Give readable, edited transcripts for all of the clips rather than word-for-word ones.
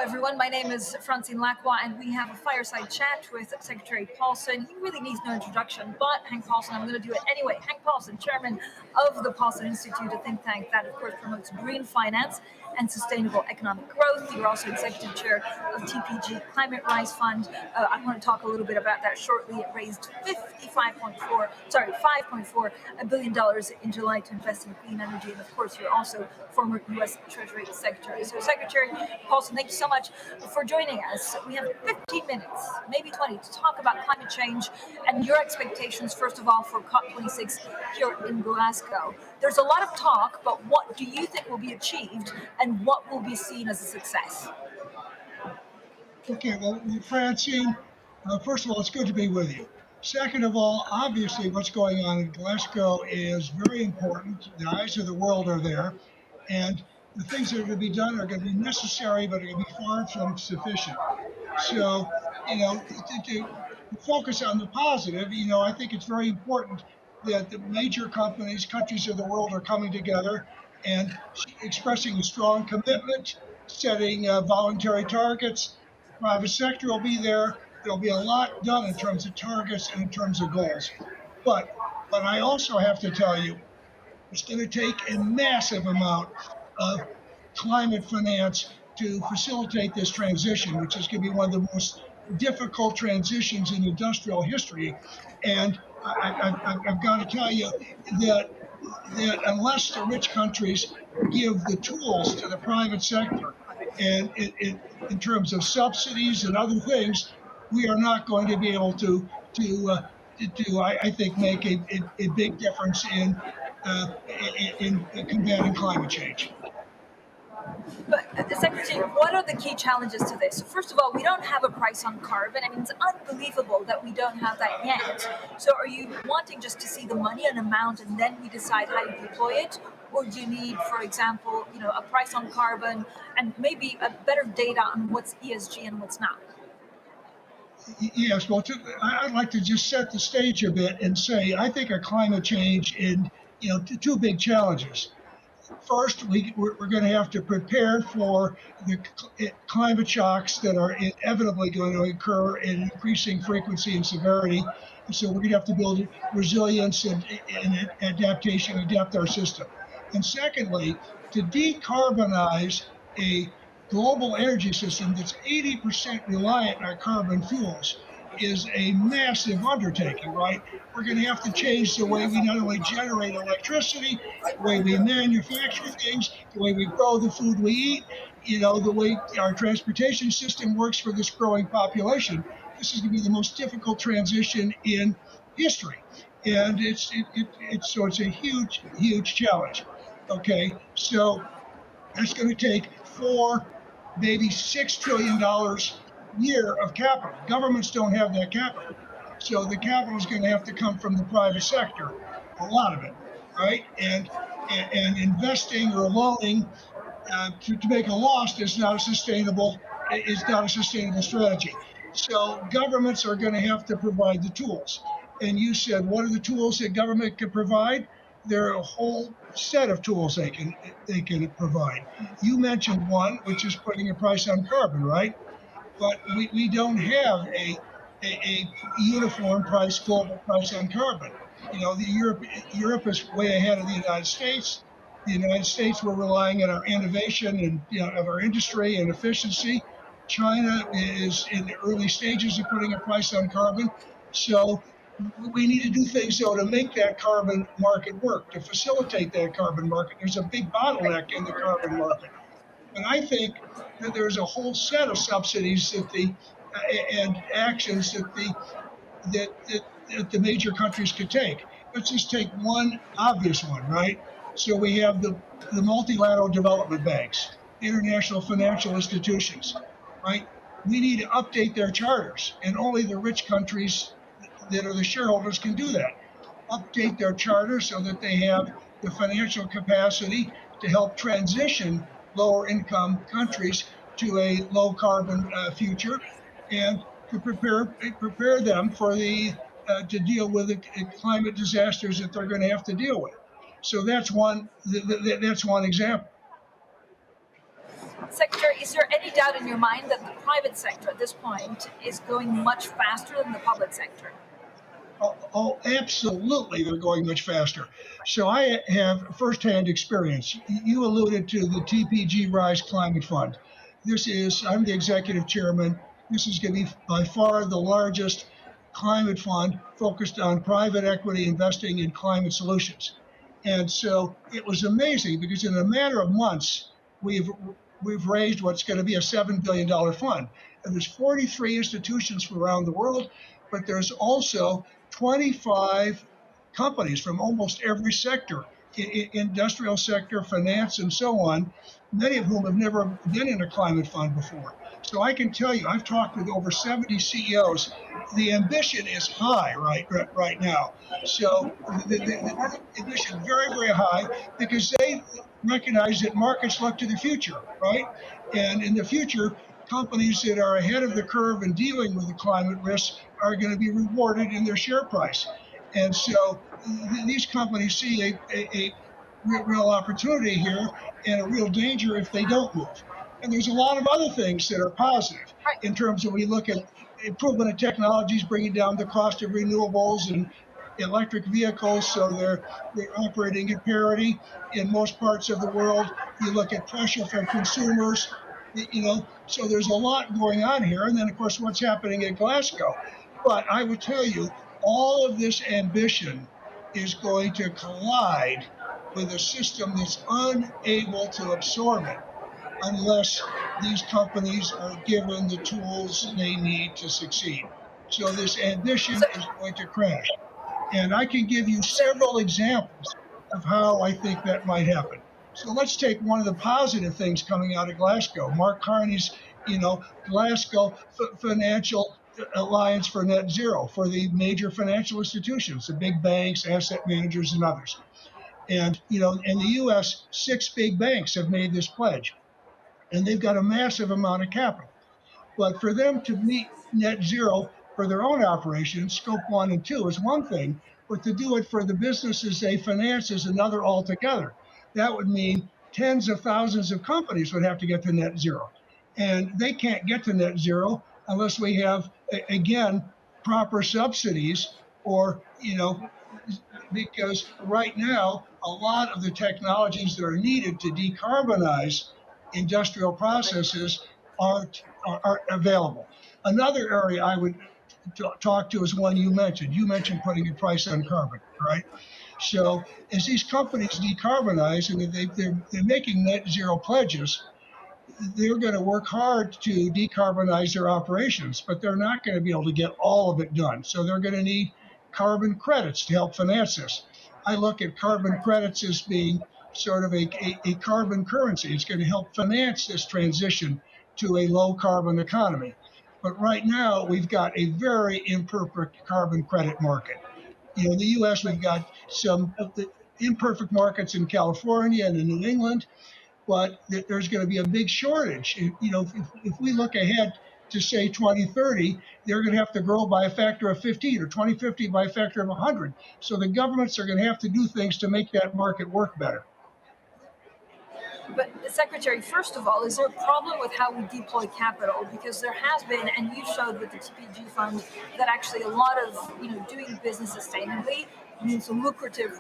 everyone. My name is Francine Lacqua, and we have a fireside chat with Secretary Paulson. He really needs no introduction, but Hank Paulson, I'm going to do it anyway. Hank Paulson, chairman of the Paulson Institute, a think tank that, of course, promotes green finance and sustainable economic growth. You're also executive chair of TPG Climate Rise Fund. I want to talk a little bit about that shortly. It raised $5.4 billion in July to invest in clean energy, and of course, you're also former U.S. Treasury Secretary. So, Secretary Paulson, thank you so much for joining us. We have 15 minutes, maybe 20, to talk about climate change and your expectations, first of all, for COP26 here in Glasgow. There's a lot of talk, but what do you think will be achieved and what will be seen as a success? Okay, well, Francine, first of all, it's good to be with you. Second of all, obviously, what's going on in Glasgow is very important. The eyes of the world are there, and the things that are going to be done are going to be necessary, but are going to be far from sufficient. So, to focus on the positive, I think it's very important that the major companies, countries of the world are coming together and expressing a strong commitment, setting voluntary targets. Private sector will be there. There'll be a lot done in terms of targets and in terms of goals. But I also have to tell you, it's going to take a massive amount of climate finance to facilitate this transition, which is going to be one of the most difficult transitions in industrial history. And I've got to tell you that unless the rich countries give the tools to the private sector, and in terms of subsidies and other things, we are not going to be able I think, make a big difference uh, in combating climate change. But, Secretary, what are the key challenges to this? So first of all, we don't have a price on carbon. I mean, it's unbelievable that we don't have that yet. So are you wanting just to see the money and amount and then we decide how to deploy it? Or do you need, for example, a price on carbon and maybe a better data on what's ESG and what's not? Yes, well, I'd like to just set the stage a bit and say I think our climate change in two big challenges. First, we're going to have to prepare for the climate shocks that are inevitably going to occur in increasing frequency and severity. So we're going to have to build resilience and adaptation, adapt our system. And secondly, to decarbonize a global energy system that's 80% reliant on carbon fuels is a massive undertaking, right? We're going to have to change the way we not only generate electricity, the way we manufacture things, the way we grow the food we eat, the way our transportation system works for this growing population. This is going to be the most difficult transition in history. And it's a huge challenge. Okay, so it's going to take maybe $6 trillion a year of capital. Governments don't have that capital. So the capital is going to have to come from the private sector, a lot of it, right? And investing or loaning to make a loss is not a sustainable strategy. So governments are going to have to provide the tools. And you said, what are the tools that government can provide? There are a whole set of tools they can provide. You mentioned one, which is putting a price on carbon, right? But we don't have a uniform price, global price on carbon. Europe is way ahead of the United States. The United States, we're relying on our innovation and of our industry and efficiency. China is in the early stages of putting a price on carbon. So we need to do things though to make that carbon market work, to facilitate that carbon market. There's a big bottleneck in the carbon market. And I think that there's a whole set of subsidies and actions that the major countries could take. Let's just take one obvious one, right? So we have the multilateral development banks, the international financial institutions, right? We need to update their charters, and only the rich countries that are the shareholders can do that. Update their charters so that they have the financial capacity to help transition lower income countries to a low carbon future, and to prepare them for to deal with the climate disasters that they're going to have to deal with. So that's one example. Secretary, is there any doubt in your mind that the private sector at this point is going much faster than the public sector? Oh, absolutely, they're going much faster. So I have firsthand experience. You alluded to the TPG Rise Climate Fund. I'm the executive chairman. This is going to be by far the largest climate fund focused on private equity investing in climate solutions. And so it was amazing because in a matter of months, we've we've raised what's going to be a $7 billion fund. And there's 43 institutions from around the world, but there's also 25 companies from almost every sector, industrial sector, finance, and so on, many of whom have never been in a climate fund before. So I can tell you, I've talked with over 70 CEOs. The ambition is high right now. So the ambition very, very high because they recognize that markets look to the future, right? And in the future, companies that are ahead of the curve in dealing with the climate risks are going to be rewarded in their share price. And so these companies see a real opportunity here and a real danger if they don't move. And there's a lot of other things that are positive Right. in terms of we look at improvement of technologies, bringing down the cost of renewables and electric vehicles, so they're operating at parity in most parts of the world. You look at pressure from consumers, so there's a lot going on here. And then, of course, what's happening at Glasgow. But I would tell you, all of this ambition is going to collide with a system that's unable to absorb it unless these companies are given the tools they need to succeed. So this ambition So, is going to crash. And I can give you so several examples of how I think that might happen. So let's take one of the positive things coming out of Glasgow. Mark Carney's, Glasgow Financial Alliance for Net Zero for the major financial institutions, the big banks, asset managers, and others. And in the U.S., six big banks have made this pledge, and they've got a massive amount of capital. But for them to meet net zero for their own operations, scope one and two is one thing, but to do it for the businesses they finance is another altogether. That would mean tens of thousands of companies would have to get to net zero. And they can't get to net zero unless we have, again, proper subsidies or, because right now, a lot of the technologies that are needed to decarbonize industrial processes aren't available. Another area I would talk to is one you mentioned. You mentioned putting a price on carbon, right? So as these companies decarbonize and they're making net zero pledges, they're going to work hard to decarbonize their operations, but they're not going to be able to get all of it done. So they're going to need carbon credits to help finance this. I look at carbon credits as being sort of a carbon currency. It's going to help finance this transition to a low carbon economy. But right now, we've got a very imperfect carbon credit market. In the US, we've got some imperfect markets in California and in New England, but there's going to be a big shortage. If we look ahead to say 2030, they're going to have to grow by a factor of 15, or 2050 by a factor of 100. So the governments are going to have to do things to make that market work better. But Secretary, first of all, is there a problem with how we deploy capital? Because there has been, and you showed with the TPG fund, that actually a lot of doing business sustainably means lucrative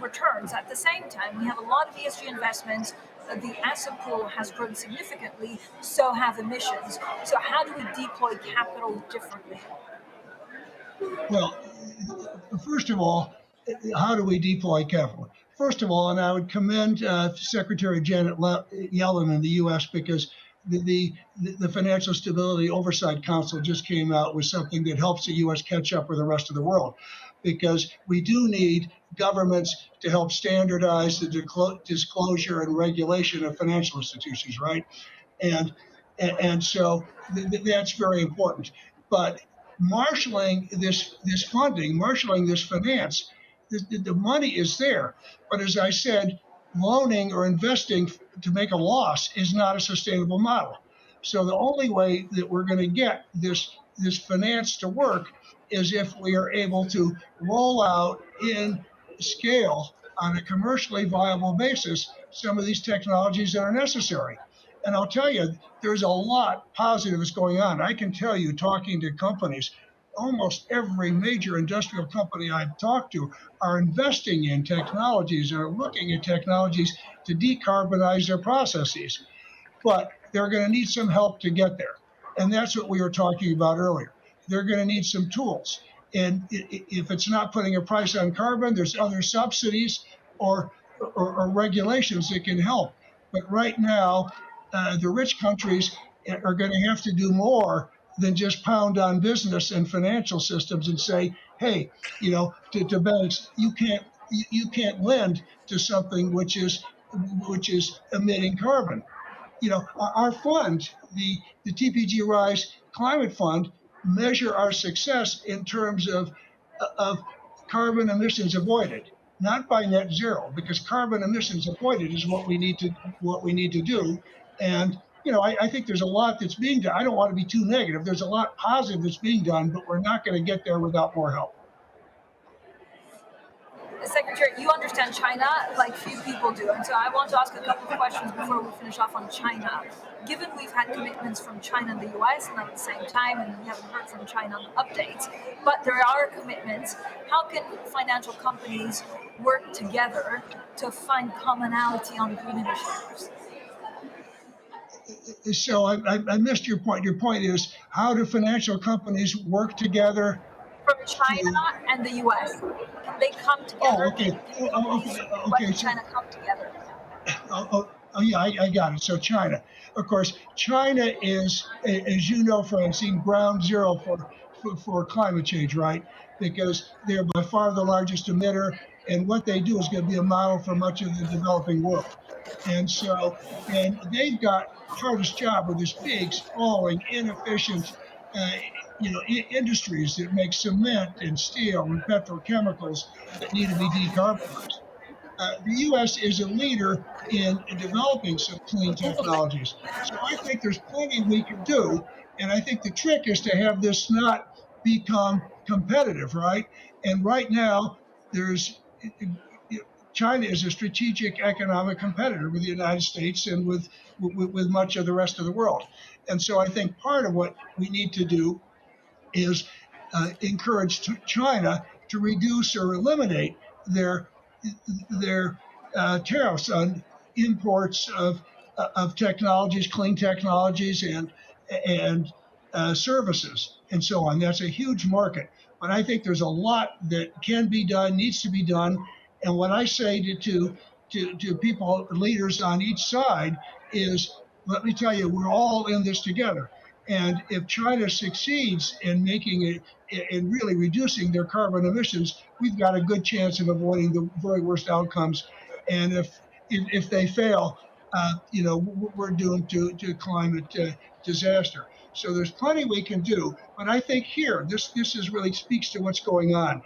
returns. At the same time, we have a lot of ESG investments. The asset pool has grown significantly, so have emissions. So how do we deploy capital differently? Well, first of all, how do we deploy capital? First of all, and I would commend Secretary Janet Yellen in the U.S. because the Financial Stability Oversight Council just came out with something that helps the U.S. catch up with the rest of the world, because we do need governments to help standardize the disclosure and regulation of financial institutions, right? And so that's very important. But marshaling this funding, marshaling this finance, the money is there. But as I said, loaning or investing to make a loss is not a sustainable model. So the only way that we're going to get this finance to work is if we are able to roll out in scale on a commercially viable basis some of these technologies that are necessary. And I'll tell you, there's a lot positive that's going on. I can tell you, talking to companies, almost every major industrial company I've talked to are investing in technologies or looking at technologies to decarbonize their processes, but they're going to need some help to get there. And that's what we were talking about earlier. They're going to need some tools. And if it's not putting a price on carbon, there's other subsidies or, or regulations that can help. But right now, the rich countries are going to have to do more than just pound on business and financial systems and say, hey, to banks, you can't lend to something which is emitting carbon. Our fund, the TPG Rise Climate Fund, measure our success in terms of carbon emissions avoided, not by net zero, because carbon emissions avoided is what we need to do. And I think there's a lot that's being done. I don't want to be too negative. There's a lot positive that's being done, but we're not going to get there without more help. Secretary, you understand China like few people do, and so I want to ask a couple of questions before we finish off on China. Given we've had commitments from China and the US, and at the same time, and we haven't heard from China on updates, but there are commitments, how can financial companies work together to find commonality on green initiatives? So I missed your point. Your point is, how do financial companies work together From China to? and the US, can they come Oh, together? okay. Can companies Okay. from the US Okay. and So China come together? yeah, I got it. So China, of course, China is, as you know, Francine, ground zero for climate change, right? Because they're by far the largest emitter, and what they do is going to be a model for much of the developing world. And they've got the hardest job with this big, sprawling, inefficient, uh, industries that make cement and steel and petrochemicals that need to be decarbonized. The U.S. is a leader in developing some clean technologies. So I think there's plenty we can do. And I think the trick is to have this not become competitive, right? And right now, there's China is a strategic economic competitor with the United States and with much of the rest of the world. And so I think part of what we need to do is encourage China to reduce or eliminate their their tariffs on imports of technologies, clean technologies, and services, and so on. That's a huge market. But I think there's a lot that can be done, needs to be done. And what I say to people, leaders on each side, is, let me tell you, we're all in this together. And if China succeeds in making it, in really reducing their carbon emissions, we've got a good chance of avoiding the very worst outcomes. And if they fail, we're doomed to climate disaster. So there's plenty we can do. But I think here, this is really speaks to what's going on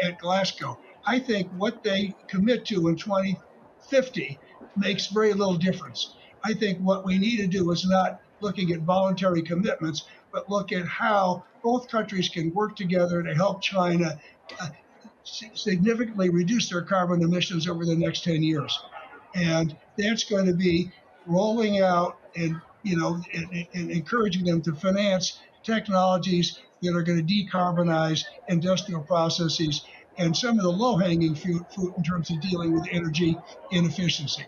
at Glasgow. I think what they commit to in 2050 makes very little difference. I think what we need to do is not looking at voluntary commitments, but look at how both countries can work together to help China uh, significantly reduce their carbon emissions over the next 10 years. And that's going to be rolling out and encouraging them to finance technologies that are going to decarbonize industrial processes and some of the low-hanging fruit in terms of dealing with energy inefficiency.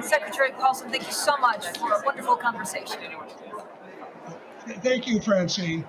Secretary Paulson, thank you so much for a wonderful conversation. Thank you, Francine.